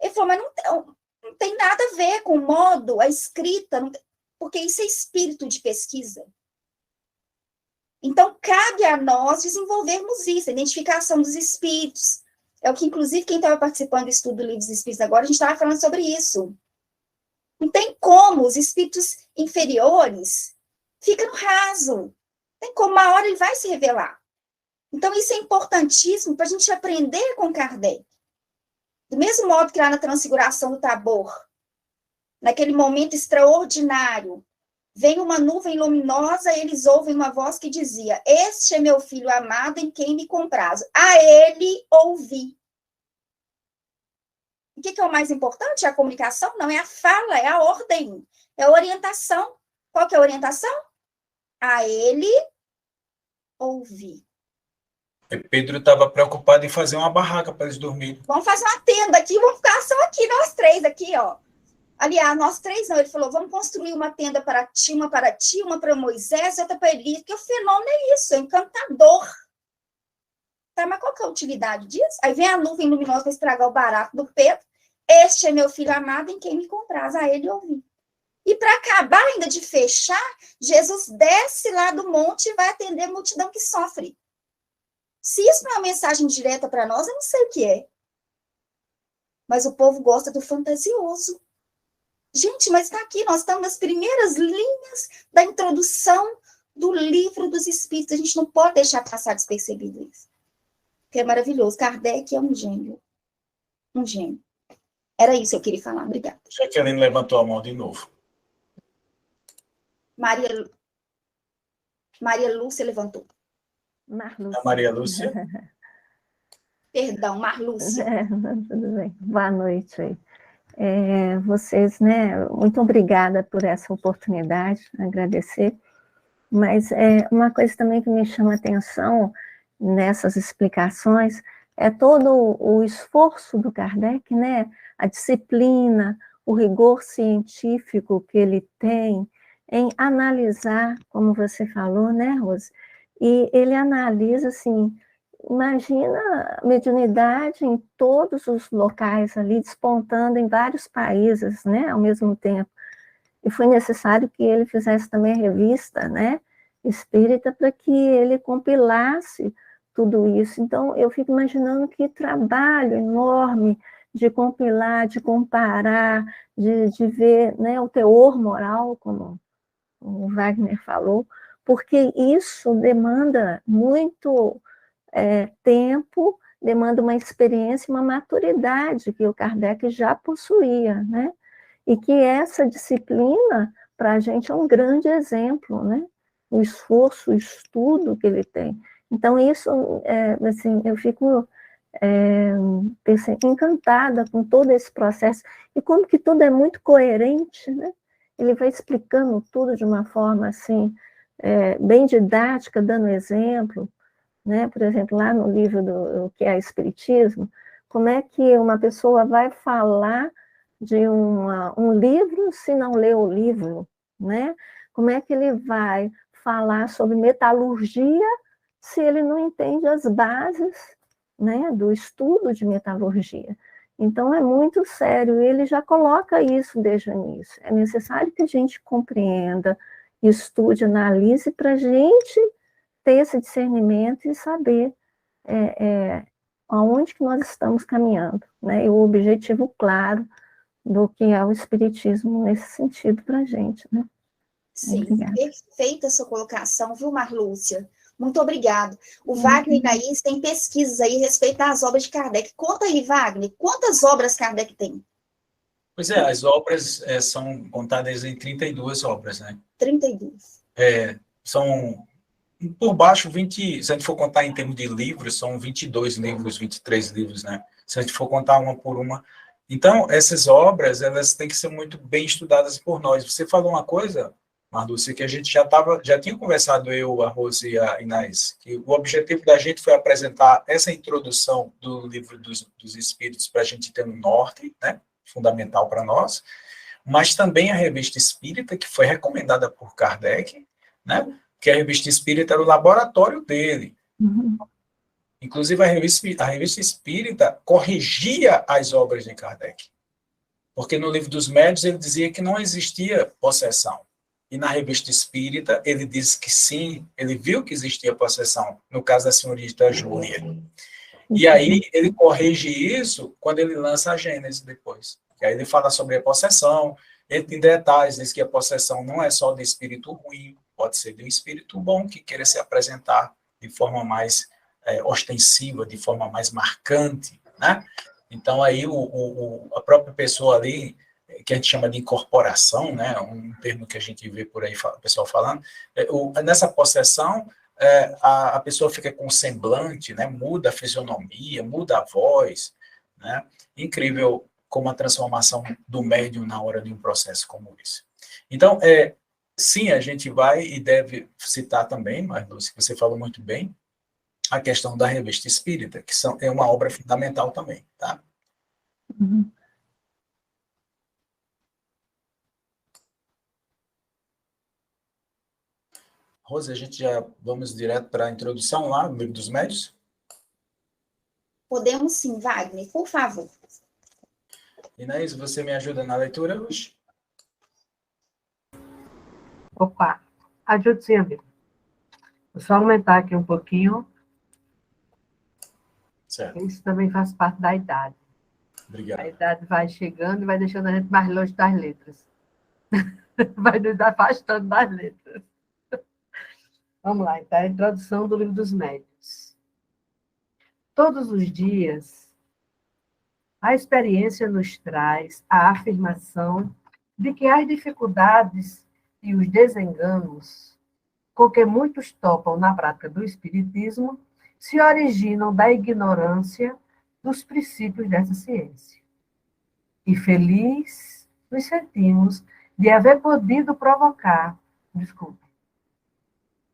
ele falou, mas não tem nada a ver com o modo, a escrita, porque isso é espírito de pesquisa. Então, cabe a nós desenvolvermos isso, a identificação dos espíritos. É o que, inclusive, quem estava participando do estudo do Livro dos Espíritos agora, a gente estava falando sobre isso. Não tem como os espíritos inferiores ficam no raso. Tem como, uma hora ele vai se revelar. Então, isso é importantíssimo para a gente aprender com Kardec. Do mesmo modo que lá na Transfiguração do Tabor, naquele momento extraordinário, vem uma nuvem luminosa e eles ouvem uma voz que dizia, este é meu filho amado em quem me comprazo. A ele ouvi. O que é o mais importante? É a comunicação? Não, é a fala, é a ordem, é a orientação. Qual que é a orientação? A ele ouvi. Pedro estava preocupado em fazer uma barraca para eles dormirem. Vamos fazer uma tenda aqui, vamos ficar só aqui, nós três aqui, ó. Aliás, nós três não, ele falou, vamos construir uma tenda para ti, uma para Moisés, outra para Elias, porque o fenômeno é isso, é encantador. Tá, mas qual que é a utilidade disso? Aí vem a nuvem luminosa para estragar o barato do Pedro, este é meu filho amado em quem me compraz, a ele ouvi. E para acabar ainda de fechar, Jesus desce lá do monte e vai atender a multidão que sofre. Se isso não é uma mensagem direta para nós, eu não sei o que é. Mas o povo gosta do fantasioso. Gente, mas está aqui, nós estamos nas primeiras linhas da introdução do Livro dos Espíritos. A gente não pode deixar passar despercebido isso. Que é maravilhoso. Kardec é um gênio. Um gênio. Era isso que eu queria falar. Obrigada. Jaqueline levantou a mão de novo. Maria Lúcia levantou. A Maria Lúcia. Perdão, Marlúcia. Tudo bem. Boa noite aí. Vocês, né, muito obrigada por essa oportunidade, agradecer, mas uma coisa também que me chama a atenção nessas explicações é todo o esforço do Kardec, né, a disciplina, o rigor científico que ele tem em analisar, como você falou, né, Rose, e ele analisa, assim, imagina a mediunidade em todos os locais ali, despontando em vários países, né, ao mesmo tempo. E foi necessário que ele fizesse também a revista, né, espírita, para que ele compilasse tudo isso. Então, eu fico imaginando que trabalho enorme de compilar, de comparar, de ver, né, o teor moral, como o Wagner falou, porque isso demanda muito tempo, demanda uma experiência, uma maturidade que o Kardec já possuía, né? E que essa disciplina, para a gente, é um grande exemplo, né? O esforço, o estudo que ele tem. Então, isso, assim, eu fico encantada com todo esse processo, e como que tudo é muito coerente, né? Ele vai explicando tudo de uma forma, assim, bem didática, dando exemplo, né? Por exemplo, lá no livro do que é Espiritismo, como é que uma pessoa vai falar de um livro se não lê o livro, né? Como é que ele vai falar sobre metalurgia se ele não entende as bases, né, do estudo de metalurgia? Então, é muito sério, ele já coloca isso desde o início. É necessário que a gente compreenda, estude, analise, para a gente ter esse discernimento e saber aonde que nós estamos caminhando, né? E o objetivo claro do que é o Espiritismo nesse sentido para a gente, né? Sim, obrigada. Perfeita a sua colocação, viu, Marlúcia? Muito obrigado. O Wagner e Naís têm pesquisas aí a respeito das obras de Kardec. Conta aí, Wagner, quantas obras Kardec tem? Pois é, as obras são contadas em 32 obras, né? 32. São, por baixo, 20, se a gente for contar em termos de livros, são 22 livros, 23 livros, né? Se a gente for contar uma por uma. Então, essas obras, elas têm que ser muito bem estudadas por nós. Você falou uma coisa, Marlúcia, que a gente já tinha conversado, eu, a Rose e a Inês, que o objetivo da gente foi apresentar essa introdução do Livro dos Espíritos para a gente ter um norte, né, fundamental para nós, mas também a Revista Espírita, que foi recomendada por Kardec, né? Que a Revista Espírita era o laboratório dele. Uhum. Inclusive, a revista Espírita corrigia as obras de Kardec. Porque no Livro dos Médiuns ele dizia que não existia possessão. E na Revista Espírita ele disse que sim, ele viu que existia possessão, no caso da senhorita Júlia. E aí ele corrige isso quando ele lança a Gênese depois. E aí ele fala sobre a possessão, ele tem detalhes, diz que a possessão não é só de espírito ruim, pode ser de um espírito bom que queira se apresentar de forma mais ostensiva, de forma mais marcante, né? Então, aí, a própria pessoa ali, que a gente chama de incorporação, né? Um termo que a gente vê por aí, o pessoal falando, nessa possessão, a pessoa fica com semblante, né? Muda a fisionomia, muda a voz, né? Incrível como a transformação do médium na hora de um processo como esse. Então, sim, a gente vai e deve citar também, mas Lúcia, você falou muito bem, a questão da Revista Espírita, que é uma obra fundamental também, tá? Uhum. Rose, a gente já vamos direto para a introdução lá no Livro dos Médiuns? Podemos sim, Wagner, por favor. Inês, você me ajuda na leitura hoje? Opa, ajude sim, amigo. Vou só aumentar aqui um pouquinho. Certo. Isso também faz parte da idade. Obrigado. A idade vai chegando e vai deixando a gente mais longe das letras. Vai nos afastando das letras. Vamos lá, então, a introdução do Livro dos Médiuns. Todos os dias, a experiência nos traz a afirmação de que as dificuldades e os desenganos com que muitos topam na prática do espiritismo se originam da ignorância dos princípios dessa ciência. E feliz nos sentimos de haver podido provocar,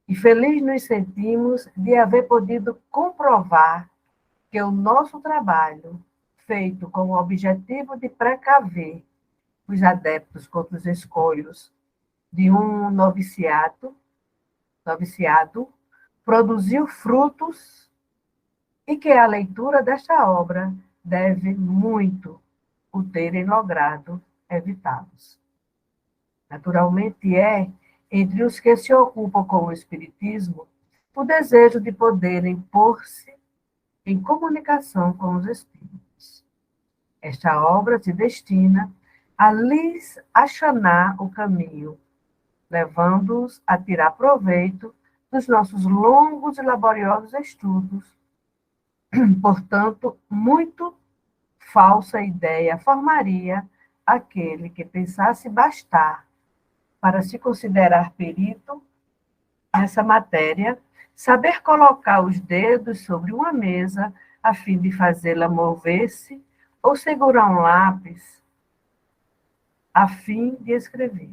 e feliz nos sentimos de haver podido comprovar que o nosso trabalho, feito com o objetivo de precaver os adeptos contra os escolhos de um noviciado, produziu frutos e que a leitura desta obra deve muito o terem logrado evitá-los. Naturalmente entre os que se ocupam com o espiritismo, o desejo de poderem pôr-se em comunicação com os espíritos. Esta obra se destina a lhes achanar o caminho, levando-os a tirar proveito dos nossos longos e laboriosos estudos. Portanto, muito falsa ideia formaria aquele que pensasse bastar para se considerar perito nessa matéria, saber colocar os dedos sobre uma mesa a fim de fazê-la mover-se ou segurar um lápis a fim de escrever.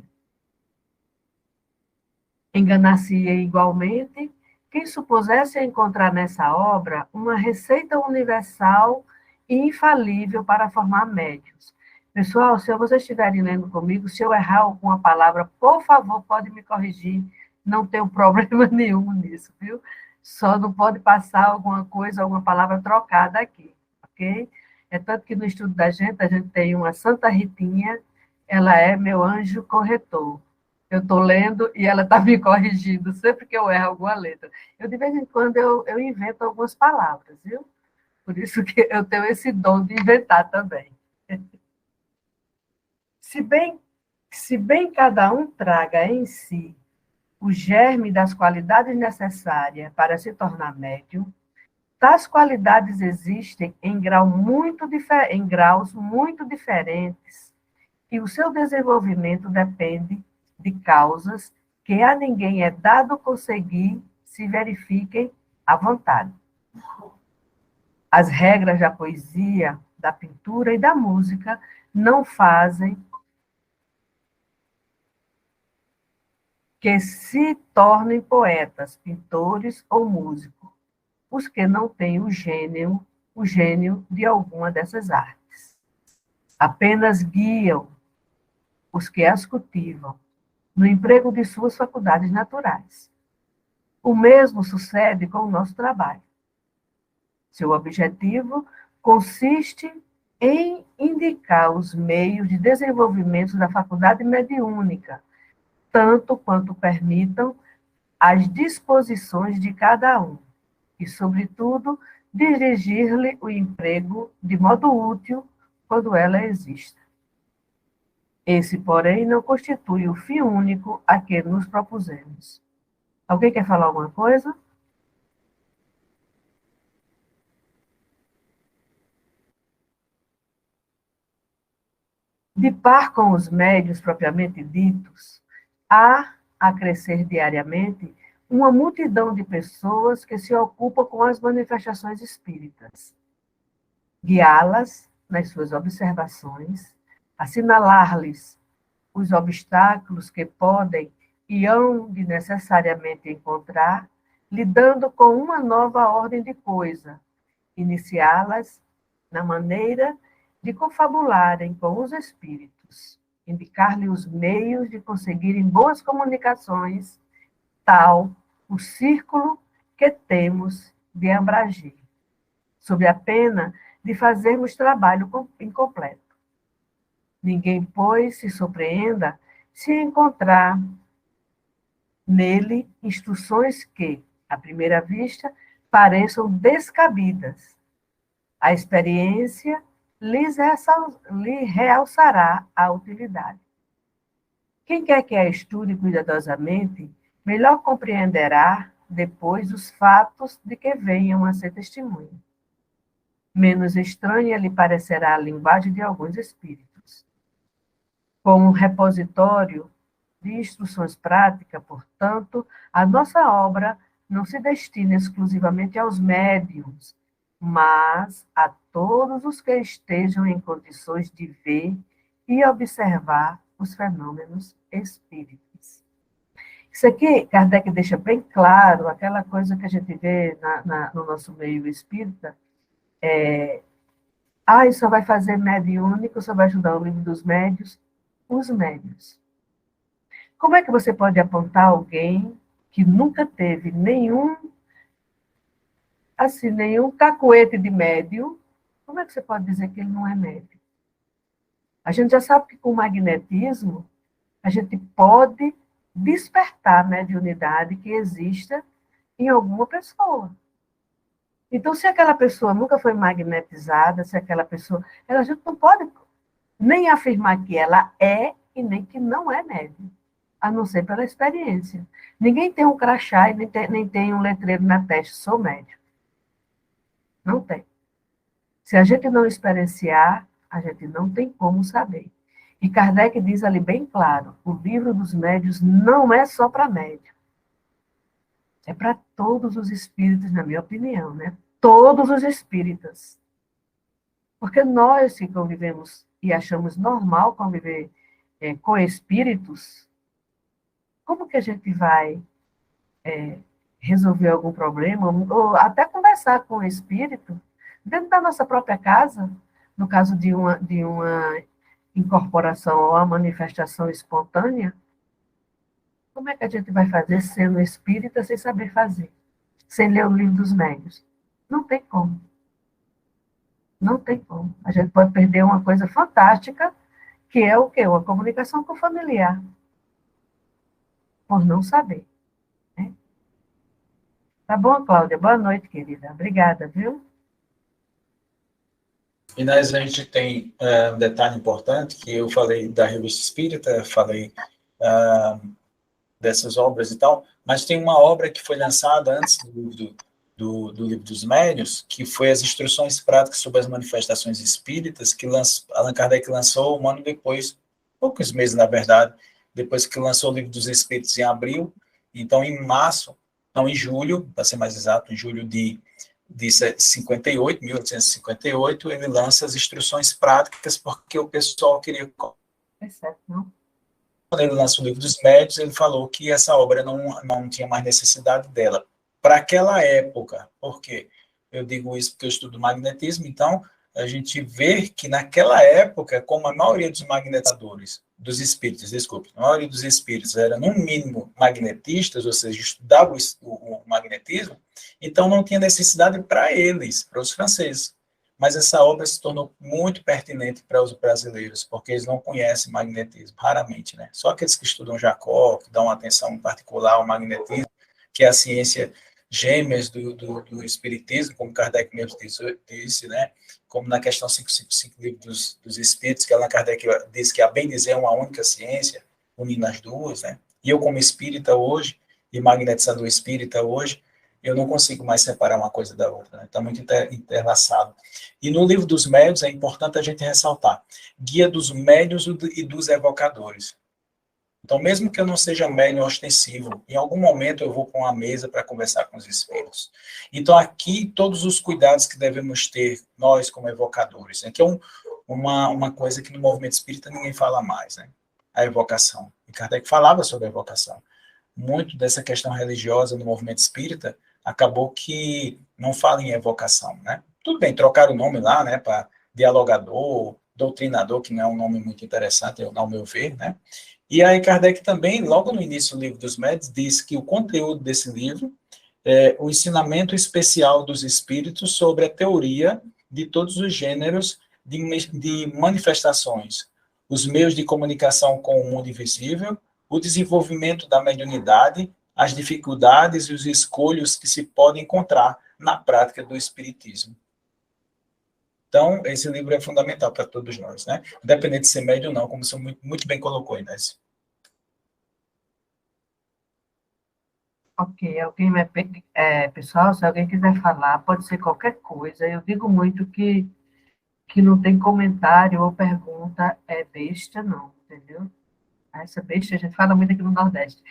Enganar-se-ia igualmente quem supusesse encontrar nessa obra uma receita universal e infalível para formar médiuns. Pessoal, se vocês estiverem lendo comigo, se eu errar alguma palavra, por favor, pode me corrigir. Não tenho problema nenhum nisso, viu? Só não pode passar alguma coisa, alguma palavra trocada aqui, ok? É tanto que no estudo da gente, a gente tem uma Santa Ritinha, ela é meu anjo corretor. Eu estou lendo e ela está me corrigindo sempre que eu erro alguma letra. Eu, de vez em quando, eu invento algumas palavras, viu? Por isso que eu tenho esse dom de inventar também. Se bem cada um traga em si o germe das qualidades necessárias para se tornar médium, tais qualidades existem em graus muito diferentes e o seu desenvolvimento depende de causas que a ninguém é dado conseguir se verifiquem à vontade. As regras da poesia, da pintura e da música não fazem que se tornem poetas, pintores ou músicos, os que não têm o gênio de alguma dessas artes. Apenas guiam os que as cultivam, no emprego de suas faculdades naturais. O mesmo sucede com o nosso trabalho. Seu objetivo consiste em indicar os meios de desenvolvimento da faculdade mediúnica, tanto quanto permitam as disposições de cada um, e, sobretudo, dirigir-lhe o emprego de modo útil quando ela exista. Esse, porém, não constitui o fim único a que nos propusemos. Alguém quer falar alguma coisa? De par com os médiuns propriamente ditos, há a crescer diariamente uma multidão de pessoas que se ocupam com as manifestações espíritas. Guiá-las nas suas observações, assinalar-lhes os obstáculos que podem e hão de necessariamente encontrar, lidando com uma nova ordem de coisa, iniciá-las na maneira de confabularem com os espíritos, indicar-lhe os meios de conseguirem boas comunicações, tal o círculo que temos de abranger, sob a pena de fazermos trabalho incompleto. Ninguém, pois, se surpreenda se encontrar nele instruções que, à primeira vista, pareçam descabidas. A experiência lhe realçará a utilidade. Quem quer que a estude cuidadosamente, melhor compreenderá depois os fatos de que venham a ser testemunha. Menos estranha lhe parecerá a linguagem de alguns espíritos. Como um repositório de instruções práticas, portanto, a nossa obra não se destina exclusivamente aos médiuns, mas a todos os que estejam em condições de ver e observar os fenômenos espíritas. Isso aqui, Kardec deixa bem claro, aquela coisa que a gente vê no nosso meio espírita, isso só vai fazer mediúnico, só vai ajudar o livro dos médios, os médios. Como é que você pode apontar alguém que nunca teve nenhum cacuete de médium? Como é que você pode dizer que ele não é médium? A gente já sabe que com o magnetismo, a gente pode despertar a mediunidade que exista em alguma pessoa. Então, se aquela pessoa nunca foi magnetizada, se aquela pessoa... A gente não pode nem afirmar que ela é e nem que não é médium, a não ser pela experiência. Ninguém tem um crachá e nem tem um letreiro na testa, sou médium. Não tem. Se a gente não experienciar, a gente não tem como saber. E Kardec diz ali bem claro, o livro dos médiuns não é só para médium. É para todos os espíritos, na minha opinião, né? Todos os espíritas. Porque nós que convivemos e achamos normal conviver com espíritos, como que a gente vai resolver algum problema, ou até conversar com o espírito, dentro da nossa própria casa, no caso de uma incorporação ou uma manifestação espontânea? Como é que a gente vai fazer sendo espírita sem saber fazer? Sem ler o livro dos médiuns? Não tem como. Não tem como. A gente pode perder uma coisa fantástica, que é o quê? Uma comunicação com o familiar. Por não saber. Né? Tá bom, Cláudia? Boa noite, querida. Obrigada, viu? E a gente tem um detalhe importante, que eu falei da Revista Espírita, falei dessas obras e tal, mas tem uma obra que foi lançada antes do Livro dos Médiuns, que foi as Instruções Práticas sobre as Manifestações Espíritas, que Allan Kardec lançou um ano depois, poucos meses, na verdade, depois que lançou o Livro dos Espíritos em abril. Então, em julho, para ser mais exato, em julho de 1858, ele lança as Instruções Práticas, porque o pessoal queria... É certo, não? Quando ele lançou o Livro dos Médiuns, ele falou que essa obra não tinha mais necessidade dela. Para aquela época, por quê? Eu digo isso porque eu estudo magnetismo, então a gente vê que naquela época, como a maioria dos magnetizadores dos espíritos, desculpe, a maioria dos espíritos era, no mínimo, magnetistas, ou seja, estudavam o magnetismo, então não tinha necessidade para eles, para os franceses. Mas essa obra se tornou muito pertinente para os brasileiros, porque eles não conhecem magnetismo, raramente, né? Só aqueles que estudam Jacó, que dão atenção em particular ao magnetismo, que é a ciência gêmeas do espiritismo, como Kardec mesmo disse, né? Como na questão 555 livro dos espíritos, que Allan Kardec diz que a bem dizer é uma única ciência, unindo as duas, né? E eu, como espírita hoje, e magnetizador espírita hoje, eu não consigo mais separar uma coisa da outra, né? Está muito interlaçado. E no livro dos médiuns é importante a gente ressaltar, guia dos médiuns e dos evocadores. Então, mesmo que eu não seja médium ostensivo, em algum momento eu vou para uma mesa para conversar com os espíritos. Então, aqui, todos os cuidados que devemos ter, nós como evocadores, né? Que é uma coisa que no movimento espírita ninguém fala mais, né? A evocação. E Kardec falava sobre a evocação. Muito dessa questão religiosa no movimento espírita acabou que não fala em evocação, né? Tudo bem, trocaram o nome lá, né, para dialogador, doutrinador, que não é um nome muito interessante, ao meu ver, né? E aí Kardec também, logo no início do livro dos médiuns, diz que o conteúdo desse livro é o ensinamento especial dos espíritos sobre a teoria de todos os gêneros de manifestações, os meios de comunicação com o mundo invisível, o desenvolvimento da mediunidade, as dificuldades e os escolhos que se podem encontrar na prática do espiritismo. Então, esse livro é fundamental para todos nós, né? Independente de ser médio ou não, como você muito bem colocou, Inés. Ok, alguém vai... pessoal, se alguém quiser falar, pode ser qualquer coisa. Eu digo muito que não tem comentário ou pergunta é besta, não, entendeu? Essa besta a gente fala muito aqui no Nordeste.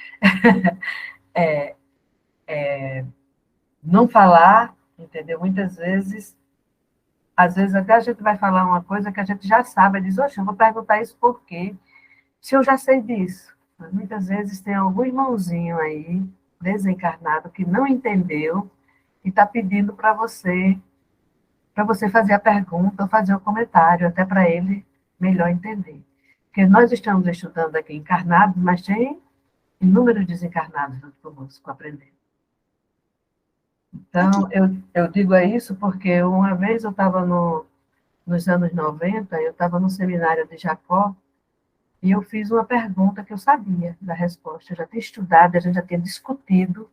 Não falar, entendeu? Às vezes até a gente vai falar uma coisa que a gente já sabe, diz, oxe, eu vou perguntar isso por quê? Se eu já sei disso. Mas muitas vezes tem algum irmãozinho aí, desencarnado, que não entendeu e está pedindo para você fazer a pergunta ou fazer o comentário, até para ele melhor entender. Porque nós estamos estudando aqui encarnados, mas tem inúmeros desencarnados junto conosco, aprendendo. Então, eu digo isso porque uma vez eu estava nos anos 90, eu estava no seminário de Jacó, e eu fiz uma pergunta que eu sabia da resposta. Eu já tinha estudado, a gente já tinha discutido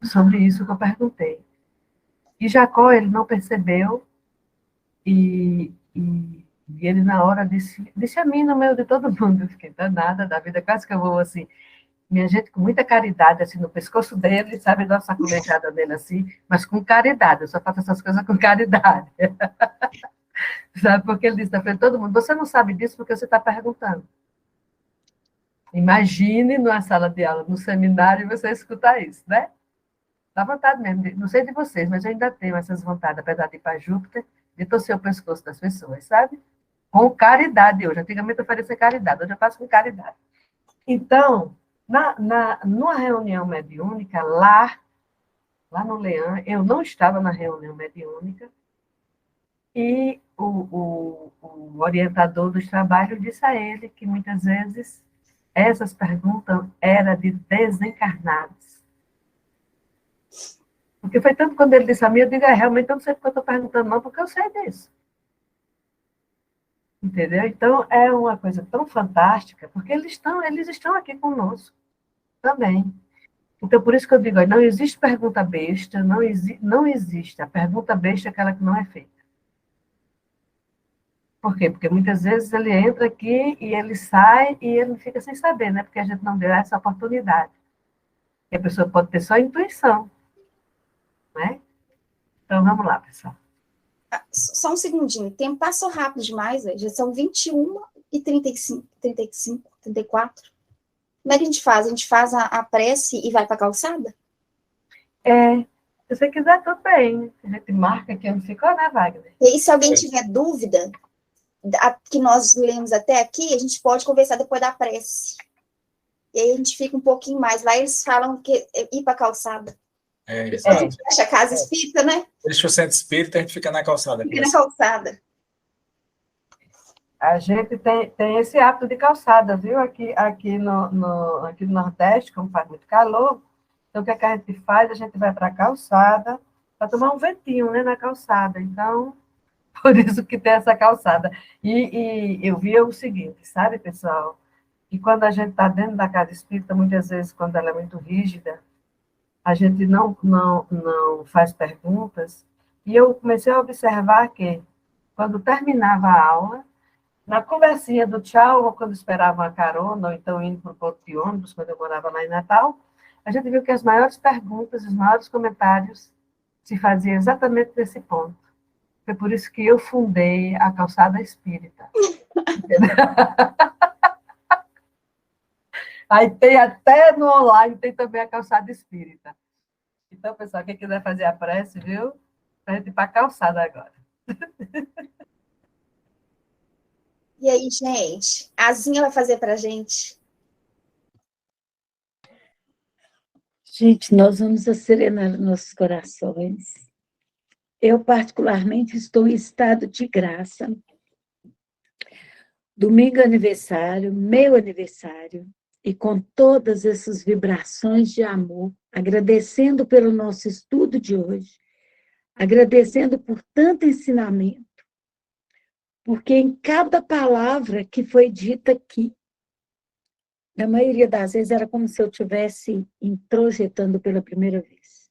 sobre isso que eu perguntei. E Jacó, ele não percebeu, e ele, na hora, disse a mim, no meio de todo mundo, eu fiquei danada da vida, quase que eu vou assim, minha gente, com muita caridade, assim, no pescoço dele, sabe, dar uma sacolejada nele assim, mas com caridade, eu só faço essas coisas com caridade. Sabe, porque ele disse na frente de todo mundo, você não sabe disso porque você está perguntando. Imagine numa sala de aula, no seminário, você escutar isso, né? Dá vontade mesmo, não sei de vocês, mas eu ainda tenho essas vontades, apesar de ir para Júpiter, de torcer o pescoço das pessoas, sabe? Com caridade hoje. Antigamente eu fazia caridade, hoje eu faço com caridade. Então, numa reunião mediúnica, lá no Leão, eu não estava na reunião mediúnica, e o orientador dos trabalhos disse a ele que muitas vezes essas perguntas eram de desencarnados. Porque foi tanto quando ele disse a mim, eu digo, realmente eu não sei porque eu estou perguntando não, porque eu sei disso. Entendeu? Então, é uma coisa tão fantástica, porque eles estão aqui conosco também. Então, por isso que eu digo, não existe pergunta besta, não existe. A pergunta besta é aquela que não é feita. Por quê? Porque muitas vezes ele entra aqui e ele sai e ele fica sem saber, né? Porque a gente não deu essa oportunidade. E a pessoa pode ter só intuição, né? Então, vamos lá, pessoal. Só um segundinho, o tempo passou rápido demais, já são 21h35, 35, 34. Como é que a gente faz? A gente faz a prece e vai para a calçada? Se você quiser, tudo bem. A gente marca que não ficou, né, Wagner? E se alguém tiver dúvida, que nós lemos até aqui, a gente pode conversar depois da prece. E aí a gente fica um pouquinho mais. Lá eles falam que ir para a calçada. A gente fecha a casa espírita, né? Deixa o centro espírita, a gente fica na calçada. Fica na calçada. A gente tem esse hábito de calçada, viu? Aqui no Nordeste, como faz muito calor, então o que a gente faz? A gente vai para a calçada para tomar um ventinho, né, na calçada. Então, por isso que tem essa calçada. E eu via o seguinte, sabe, pessoal? Que quando a gente está dentro da casa espírita, muitas vezes, quando ela é muito rígida, a gente não faz perguntas. E eu comecei a observar que, quando terminava a aula, na conversinha do tchau, ou quando esperava uma carona, ou então indo para o ponto de ônibus, quando eu morava lá em Natal, a gente viu que as maiores perguntas, os maiores comentários se faziam exatamente nesse ponto. Foi por isso que eu fundei a Calçada Espírita. Aí tem até no online, tem também a Calçada Espírita. Então, pessoal, quem quiser fazer a prece, viu? Para a gente ir para a calçada agora. E aí, gente? A Zinha vai fazer para a gente. Gente, nós vamos serenar nossos corações. Eu, particularmente, estou em estado de graça. Domingo é aniversário, meu aniversário, e com todas essas vibrações de amor, agradecendo pelo nosso estudo de hoje, agradecendo por tanto ensinamento, porque em cada palavra que foi dita aqui, na maioria das vezes era como se eu estivesse introjetando pela primeira vez.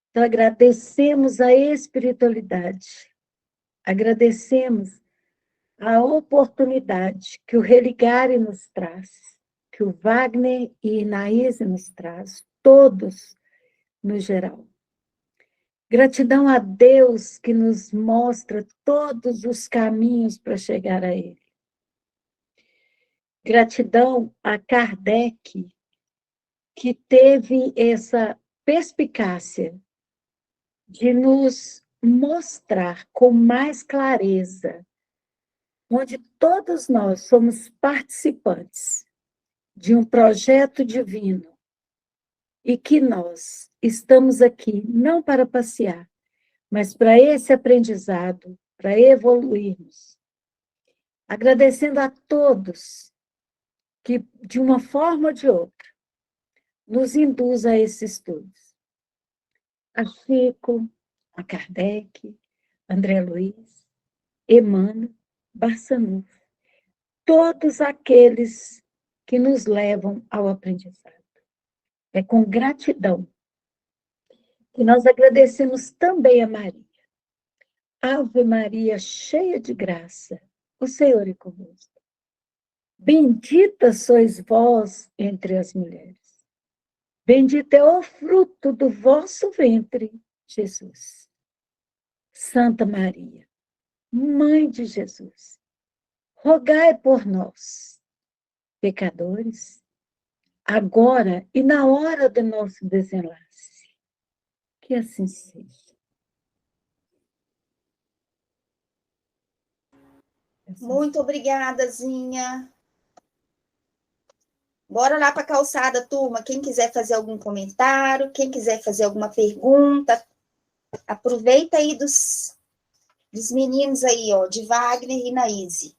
Então, agradecemos a espiritualidade, agradecemos a oportunidade que o Religare nos traz, que o Wagner e Inaíse nos traz, todos no geral. Gratidão a Deus que nos mostra todos os caminhos para chegar a Ele. Gratidão a Kardec, que teve essa perspicácia de nos mostrar com mais clareza onde todos nós somos participantes de um projeto divino e que nós estamos aqui não para passear, mas para esse aprendizado, para evoluirmos. Agradecendo a todos que, de uma forma ou de outra, nos induz a esses estudos. A Chico, a Kardec, André Luiz, Emmanuel, Barçanufo, todos aqueles que nos levam ao aprendizado. É com gratidão que nós agradecemos também a Maria. Ave Maria, cheia de graça, o Senhor é convosco. Bendita sois vós entre as mulheres. Bendito é o fruto do vosso ventre, Jesus. Santa Maria, Mãe de Jesus, rogai por nós, pecadores, agora e na hora do nosso desenlace. Que assim seja. Muito obrigada, Zinha. Bora lá para a calçada, turma. Quem quiser fazer algum comentário, quem quiser fazer alguma pergunta, aproveita aí dos meninos aí, ó, de Wagner e Inaíse.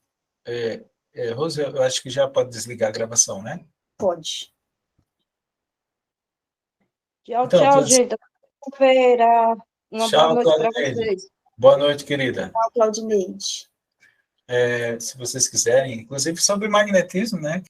Rose, eu acho que já pode desligar a gravação, né? Pode. Tchau, Então, tchau, gente. Feira. Uma Tchau, boa noite para Claudineide. vocês. Boa noite, querida. Tchau, Claudineide. Se vocês quiserem, inclusive sobre magnetismo, né?